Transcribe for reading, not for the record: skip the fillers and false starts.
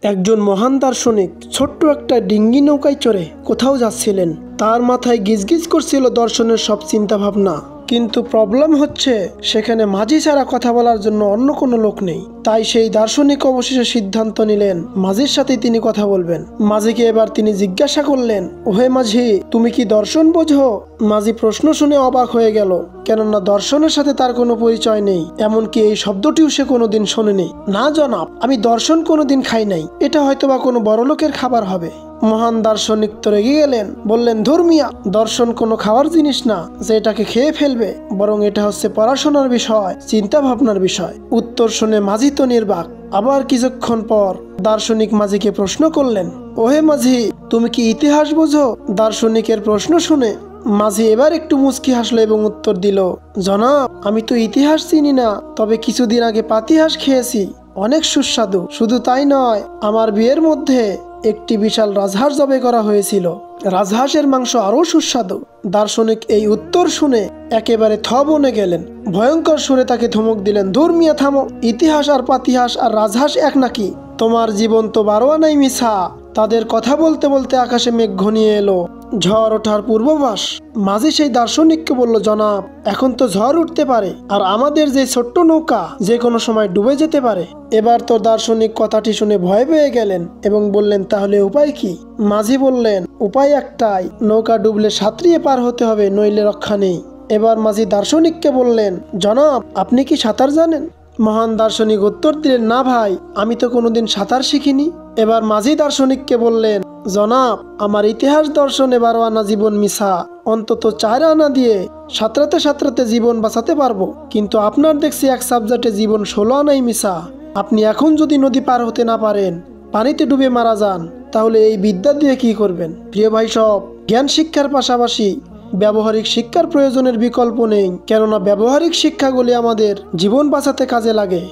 একজন মহান দার্শনিক ছোট্ট একটা ডিঙ্গি নৌকায় চড়ে কোথাও যাচ্ছিলেন। তার মাথায় গিজগিজ করছিল দর্শনের সব চিন্তা ভাবনা। কিন্তু প্রবলেম হচ্ছে সেখানে মাঝি ছাড়া কথা বলার জন্য অন্য কোনো লোক নেই। তাই সেই দার্শনিক অবশেষে সিদ্ধান্ত নিলেন মাঝির সাথেই তিনি কথা বলবেন। মাঝিকে এবার তিনি জিজ্ঞাসা করলেন, ওহে মাঝি, তুমি কি দর্শন বোঝো? মাঝি প্রশ্ন শুনে অবাক হয়ে গেল, কেননা দর্শনের সাথে তার কোনো পরিচয় নেই, এমনকি এই শব্দটিও সে কোনোদিন শোনেনি। না জনাব, আমি দর্শন কোনোদিন খাই নাই, এটা হয়তোবা কোনো বড়লোকের খাবার হবে। মহান দার্শনিক তো রেগে গেলেন, বললেন, ধর্মিয়া, দর্শন কোনো খাওয়ার জিনিস না যে এটাকে খেয়ে ফেলবে, বরং এটা হচ্ছে পড়াশোনার বিষয়, চিন্তা ভাবনার বিষয়। উত্তর শুনে মাঝি তো নির্বাক। আবার কিছুক্ষণ পর দার্শনিক মাঝিকে প্রশ্ন করলেন, ওহে মাঝি, তুমি কি ইতিহাস বোঝো? দার্শনিকের প্রশ্ন শুনে মাঝি এবার একটু মুচকি হাসলো এবং উত্তর দিল, জনাব, আমি তো ইতিহাস চিনি না, তবে কিছুদিন আগে পাতিহাঁস খেয়েছি, অনেক সুস্বাদু। শুধু তাই নয়, আমার বিয়ের মধ্যে একটি বিশাল রাজহাঁস জবাই করা হয়েছিল, রাজহাঁসের মাংস আরও সুস্বাদু। দার্শনিক এই উত্তর শুনে একেবারে থ বনে গেলেন। ভয়ঙ্কর সুরে তাকে ধমক দিলেন, ধর্মিয়া, থামো, ইতিহাস আর পাতিহাঁস আর রাজহাঁস এক নাকি? তোমার জীবন তো 12 আনাই মিছা। তাদের কথা বলতে বলতে আকাশে মেঘ ঘনিয়ে এলো, ঝড় ওঠার পূর্বাভাস। মাঝি সেই দার্শনিককে বলল, জনাব, এখন তো ঝড় উঠতে পারে, আর আমাদের যে ছোট্ট নৌকা যে কোনো সময় ডুবে যেতে পারে। এবার তো দার্শনিক কথাটি শুনে ভয় পেয়ে গেলেন এবং বললেন, তাহলে উপায় কি? মাঝি বললেন, উপায় একটাই, নৌকা ডুবলে সাঁতরিয়ে পার হতে হবে, নইলে রক্ষা নেই। এবার মাঝি দার্শনিককে বললেন, জনাব, আপনি কি সাঁতার জানেন? মহান দার্শনিক উত্তর দিলেন, না ভাই, আমি তো কোনোদিন সাঁতার শিখিনি। এবার মাঝি দার্শনিককে বললেন, জনাব, আমার ইতিহাস দর্শনে 12 আনা জীবন মিছা, অন্তত 4 আনা দিয়ে সাঁতরাতে সাঁতরাতে জীবন বাঁচাতে পারবো, কিন্তু আপনার দেখছি এক সাবজেক্টে জীবন 16 আনাই মিছা। আপনি এখন যদি নদী পার হতে না পারেন, পানিতে ডুবে মারা যান, তাহলে এই বিদ্যা দিয়ে কি করবেন? প্রিয় ভাই সব, জ্ঞান শিক্ষার পাশাপাশি ব্যবহারিক শিক্ষার প্রয়োজনের বিকল্প নেই, কেননা ব্যবহারিক শিক্ষাগুলি আমাদের জীবন বাঁচাতে কাজে লাগে।